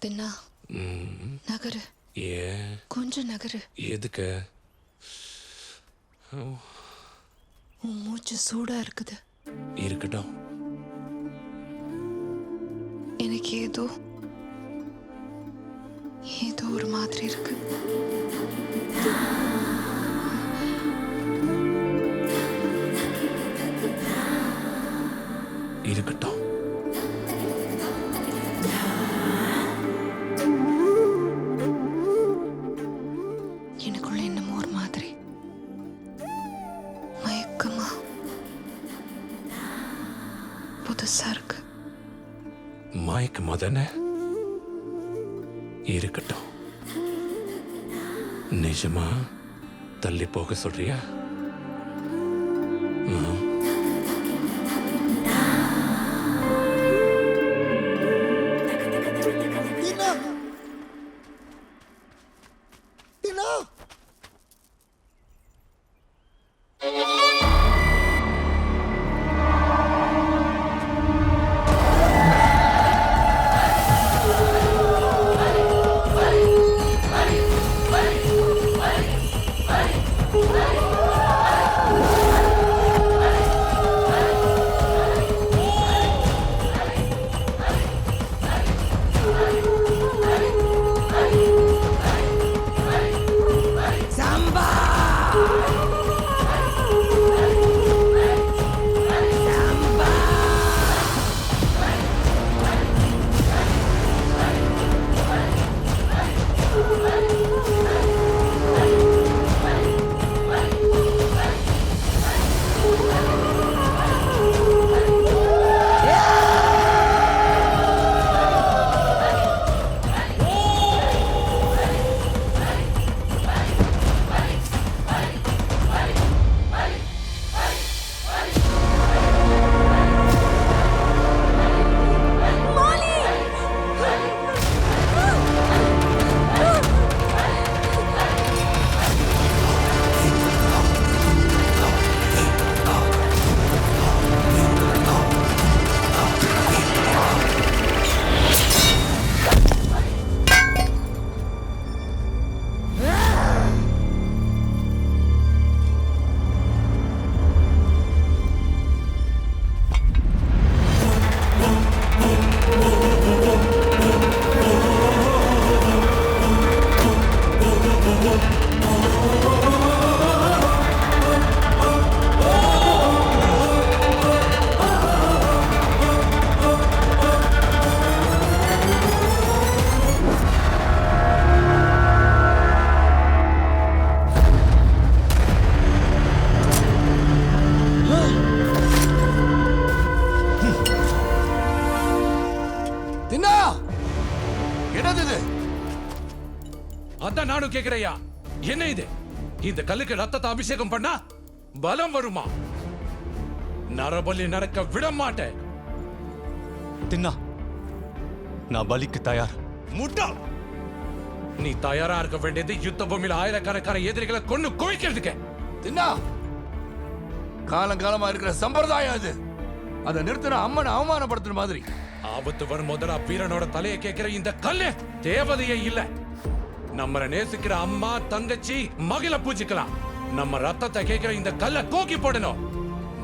தின்னா நகரு. கொஞ்சம் நகரு. எதுக்கு? உன் மூச்சு சூடா இருக்குது. இருக்கட்டும். எனக்கு ஏதோ ஒரு மாதிரி இருக்கு. இருக்கட்டும். எனக்குள்ள என்னமோ ஒரு மாதிரி மயக்கமா புதுசா இருக்கு. மயக்கமா தானே? இருக்கட்டும். நிஜமா தள்ளி போக சொல்றியா? அதான் நானும் கேக்குறையா, என்ன இது? இந்த கல்லுக்கு ரத்தத்தை அபிஷேகம் பண்ணா பலம் வருமா? நரபலி நடக்க விட மாட்டேன். தின்னா, நான் பலிக்கு தயார். முட்டாள்! நீ தயாரா இருக்க வேண்டியது யுத்த பூமியில ஆயிரக்கணக்கான எதிரிகளை கொண்டு குவிக்கிறதுக்கு. தின்னா, காலங்காலமா இருக்கிற சம்பிரதாயம் அது. அதை நிறுத்தின அம்மனை அவமானப்படுத்துற மாதிரி. ஆபத்து வரும் முதலா வீரனோட தலையை கேட்கிற இந்த கல்லு தேவதையே இல்ல. நம்மள நேசிக்கிற அம்மா, தங்கச்சி, மகிழ பூஜிக்கலாம். நம்ம ரத்தத்தை கேட்கிற இந்த கல்லை தூக்கி போடணும்.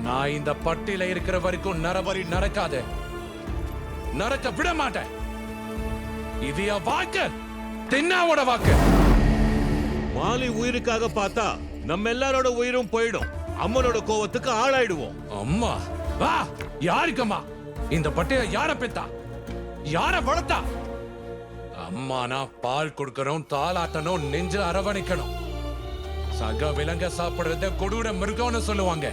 நான் இந்த பட்டியல இருக்கிற வரைக்கும் நரபலி நடக்காது. நடக்க விட மாட்டேன். இது என் வாக்கு, தின்னாவோட வாக்கு. மாலி உயிருக்காக பார்த்தா நம்ம எல்லாரோட உயிரும் போயிடும். அம்மனோட கோவத்துக்கு ஆளாயிடுவோம். அம்மா வா! யாருக்கம்மா? இந்த பட்டியல யார பெத்தா? யார வளர்த்தா? அம்மானா பால் கொடுக்கணும், தாளாட்டணும், நெஞ்சு அரவணைக்கணும். சக விலங்க சாப்பிடுறத கொடூர மிருகம்னு சொல்லுவாங்க.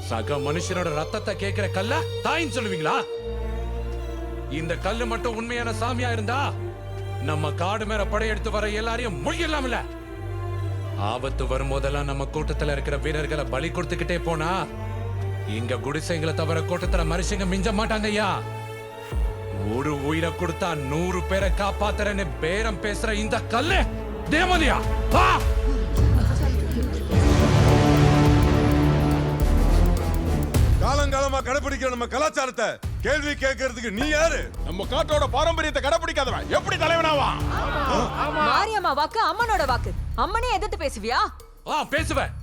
சக மனுஷனோட ரத்தத்தை கேட்கிற கல்ல தாயின்னு சொல்லுவீங்களா? இந்த கல்லு மட்டும் உண்மையான சாமியா இருந்தா நம்ம காடு மேல படையெடுத்து வர எல்லாரையும் முடியலாம்ல. ஆபத்து வரும் போதெல்லாம் நம்ம கூட்டத்துல இருக்கிற வீரர்களை பலி கொடுத்துக்கிட்டே போனா இங்க குடிசைங்களை தவிர கூட்டத்துல மனுஷங்க மிஞ்ச மாட்டாங்க ஐயா. ஒரு உயிரை கொடுத்தா 100 பேரை காப்பாத்துறேன்னு பேரம் பேசுற இந்த கல்லு தேவதையா? பாரம்பரியமா கடைபிடிக்கிற நம்ம கலாச்சாரத்தை கேள்வி கேட்கறதுக்கு நீ யாரு? நம்ம காட்டோட பாரம்பரியத்தை கடைபிடிக்காதவன் எப்படி தலைவனாவா? மாரியம்மா வாக்கு அம்மனோட வாக்கு. அம்மனே எதிர்த்து பேசுவியா? பேசுவேன்.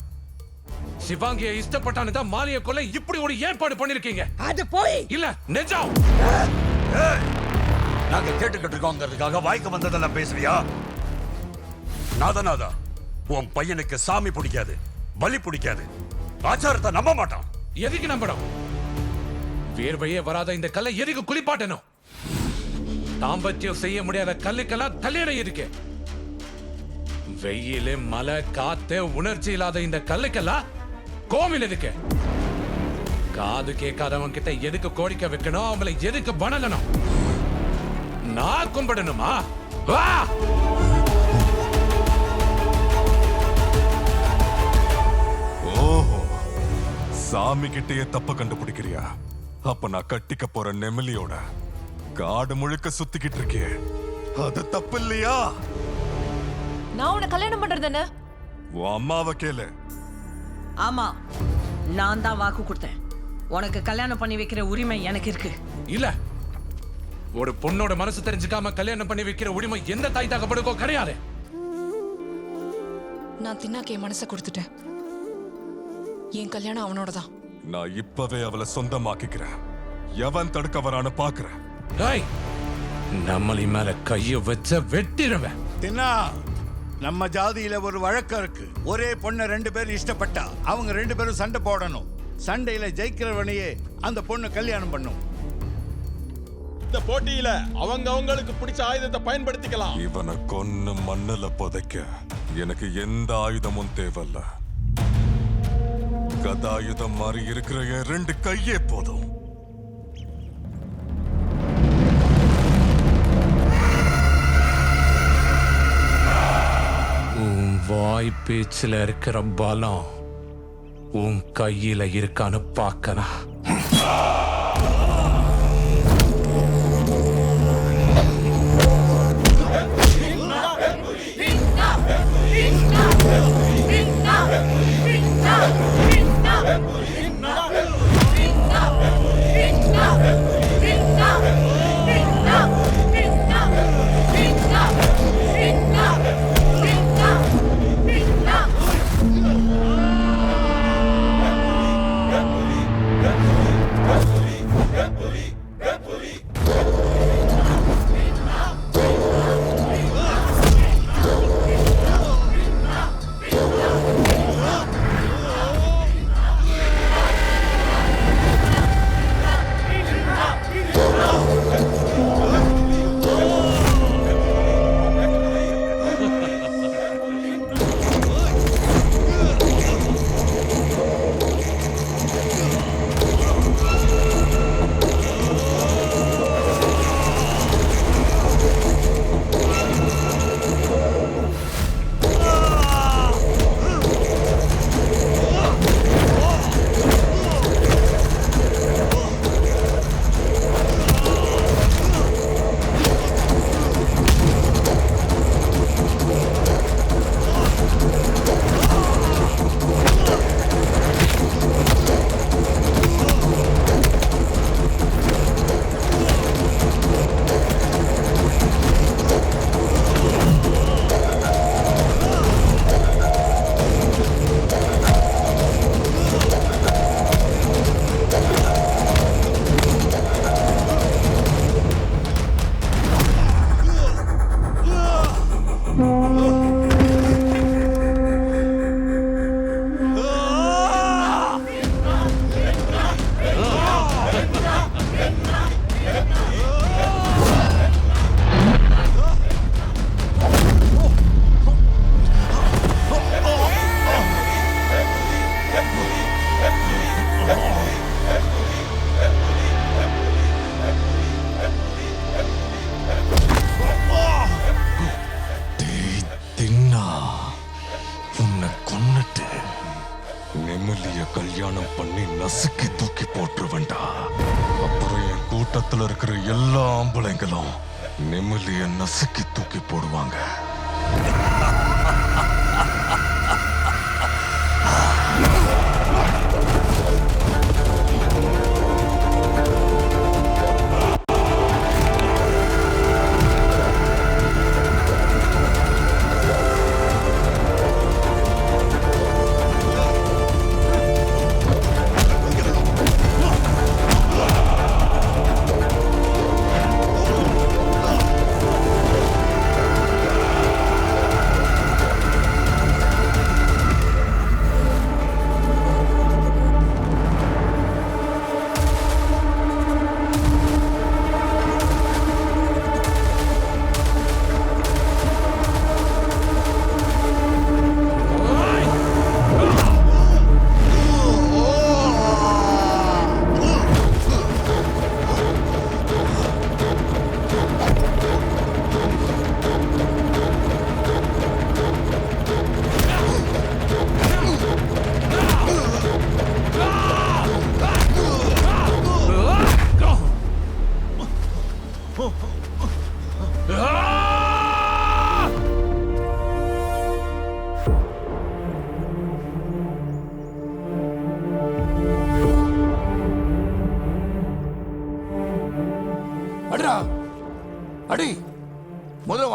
சிவாங்கிய இஷ்டப்பட்டானு தான் மாலிய கொல்ல இப்படி ஒரு ஏற்பாடு பண்ணிருக்கீங்க. அது போய் இல்ல நிஜம். நாங்க கேட்டுக்கிட்டு இருக்கோங்கிறதுக்காக வாய்க்கு வந்ததெல்லாம் பேசுறியா? நாதநாதா, உன் பையனுக்கு சாமி பிடிக்காது, பலி பிடிக்காது, ஆச்சாரத்தை நம்ப மாட்டான். எதுக்கு நம்பணும்? வேர்வையே வராத இந்த கல்லை எதுக்கு குளிப்பாட்டணும்? தாம்பத்தியம் செய்ய முடியாத கல்லுக்கெல்லாம் தலையிட இருக்கு. வெயிலு மழை காத்து உணர்ச்சி இல்லாத இந்த கல்லுக்கெல்லாம் கோவில் இருக்கு. காது கேட்காதவங்க கிட்ட எதுக்கு கோரிக்கை வைக்கணும்? அவங்களை எதுக்கு வணங்கணும்? நான் கும்பிடணுமா? வா! ஓஹோ, சாமி கிட்டேயே தப்ப கண்டுபிடிக்கிறியா? அப்ப நான் கட்டிக்க போற நெமிலியோட காடு முழுக்க சுத்திக்கிட்டு இருக்கே, அது தப்பு இல்லையா? நான் உன்னை கல்யாணம் பண்றது என்ன? உன் அம்மாவை கேளு. ஆமா, நான் தான் வாக்கு கொடுத்தேன். உனக்கு கல்யாணம் பண்ணி வைக்கிற உரிமை எனக்கு இருக்கு. இல்ல, ஒரு பொண்ணோட மனசு தெரிஞ்சுக்காம கல்யாணம் பண்ணி வைக்கிற உரிமை எந்த தாய் தகப்படுக்கோ கிடையாது. நான் தின்னாக்கு என் மனசை கொடுத்துட்டேன். என் கல்யாணம் அவனோட தான். நான் இப்பவே அவளை சொந்தமாக்கிக்கிறேன். எவன் தடுக்க வரான்னு பாக்குறேன். நம்மளி மேல கைய வச்ச வெட்டிடுவேன். தின்னா, நம்ம ஜாதியில ஒரு வழக்கம் இருக்கு. ஒரே பொண்ணை 2 பேரும் இஷ்டப்பட்டா அவங்க 2 பேரும் சண்டை போடணும். சண்டையில ஜெயிக்கிறவனையே அந்த பொண்ணு கல்யாணம் பண்ணும். இந்த போட்டியில அவங்க அவங்களுக்கு பிடிச்ச ஆயுதத்தை பயன்படுத்திக்கலாம். இவனை கொன்னு மண்ணுல புதைக்க எனக்கு எந்த ஆயுதமும் தேவையில்ல. கதாயுதம் மாதிரி இருக்கிற என் 2 கையே போதும். உன் வாய் பேச்சுல இருக்கிற பலம் உன் கையில இருக்கான்னு பார்க்கணும். கல்யாணம் பண்ணி நசுக்கி தூக்கி போட்டுருவண்டா. அப்புறம் என் கூட்டத்துல இருக்கிற எல்லா ஆம்பளைங்களும் நெமிலிய நசுக்கி தூக்கி போடுவாங்க.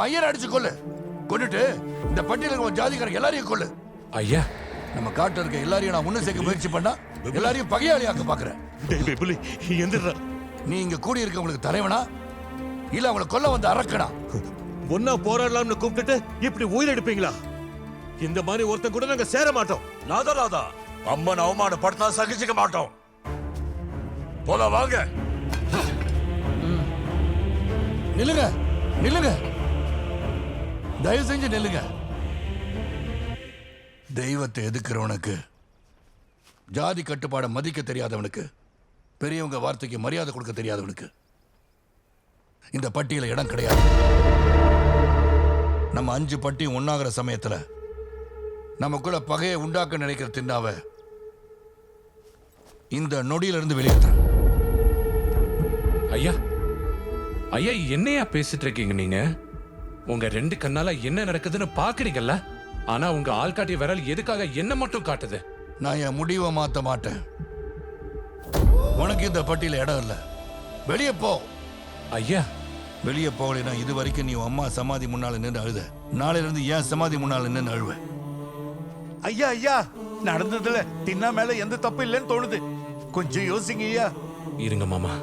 ஐயரை அடிச்சு கொல்லு. கொன்னுட்டு இந்த பட்டியல இருக்க ஜாதிக்காரங்க எல்லாரையும் கொல்லு. ஐயா நம்ம காட்டுல இருக்க எல்லாரையும் நான் ஒண்ணு சேர்க்க முயற்சி பண்ணா எல்லாரையும் பகையாளியாக்க பாக்குறேன். டேய் புலி எந்திரா. நீ இங்க கூடி இருக்கவங்களுக்கு தலைவனா இல்ல அவங்களை கொல்ல வந்து அரக்கனா? ஒன்னா போராடலாம்னு கூப்பிட்டுட்டு இப்படி உயிர் எடுப்பீங்களா? இந்த மாதிரி ஒருத்தன் கூட நாங்க சேர மாட்டோம். நாதராதா அம்மன் அவமானப்படுத்தா சகிச்சுக்க மாட்டோம். போல வாங்க. நில்லுங்க நில்லுங்க, தயவு செஞ்சு நில்லுங்க. தெய்வத்தை எதுக்குறவனுக்கு, ஜாதி கட்டுப்பாடை மதிக்க தெரியாதவனுக்கு, பெரியவங்க வார்த்தைக்கு மரியாதை கொடுக்க தெரியாதவனுக்கு இந்த பட்டியல இடம் கிடையாது. நம்ம 5 பட்டியும் ஒன்னாகிற சமயத்துல நமக்குள்ள பகையை உண்டாக்க நினைக்கிற தின்னாவ இந்த நொடியில இருந்து வெளியேற்ற. ஐயா ஐயா என்னையா பேசிட்டு இருக்கீங்க நீங்க? உங்க 2 கண்ணால என்ன நடக்குதுன்னு பாக்குறீங்கல்ல, ஆனா உங்க ஆள்காட்டி விரல் எதுக்காக என்ன மட்டும் காட்டுது? நான் என் முடிவை மாத்த மாட்டேன். உனக்கு இந்த பட்டியல இடம் இல்ல, வெளியே போ. ஐயா வெளியே போகலைன்னா இது வரைக்கும் நீ உன் அம்மா சமாதி முன்னால நின்று அழுத, நாளையில இருந்து ஏன் சமாதி முன்னால நின்று அழுவ. ஐயா ஐயா, நடந்ததுல தின்னா மேல எந்த தப்பு இல்லைன்னு தோணுது, கொஞ்சம் யோசிங்க ஐயா. இருங்க மாமா.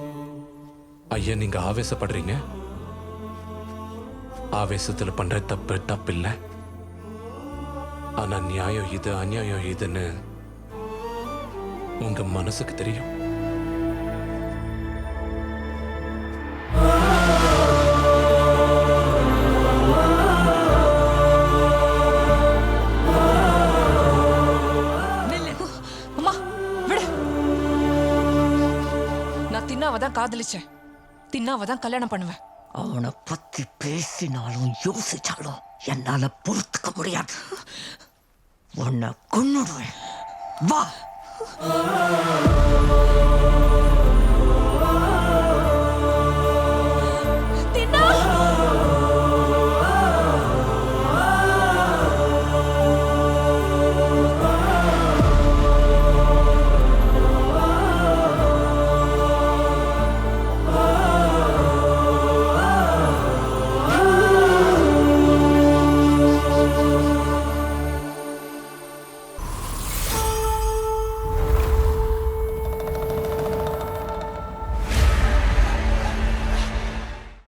ஐயா நீங்க ஆவேசப்படுறீங்க. ஆவேசத்துல பண்ற தப்பு தப்பில்லை. ஆனா நியாயம் இது அநியாயம் இதுன்னு உங்க மனசுக்கு தெரியும். அம்மா விடு. நான் தின்னாவை தான் காதலிச்சேன், தின்னாவை தான் கல்யாணம் பண்ணுவேன். அவனை பத்தி பேசினாலும் யோசிச்சாலும் என்னால பொறுத்துக்க முடியாது. உன்னை கொன்னுடுவேன். வா.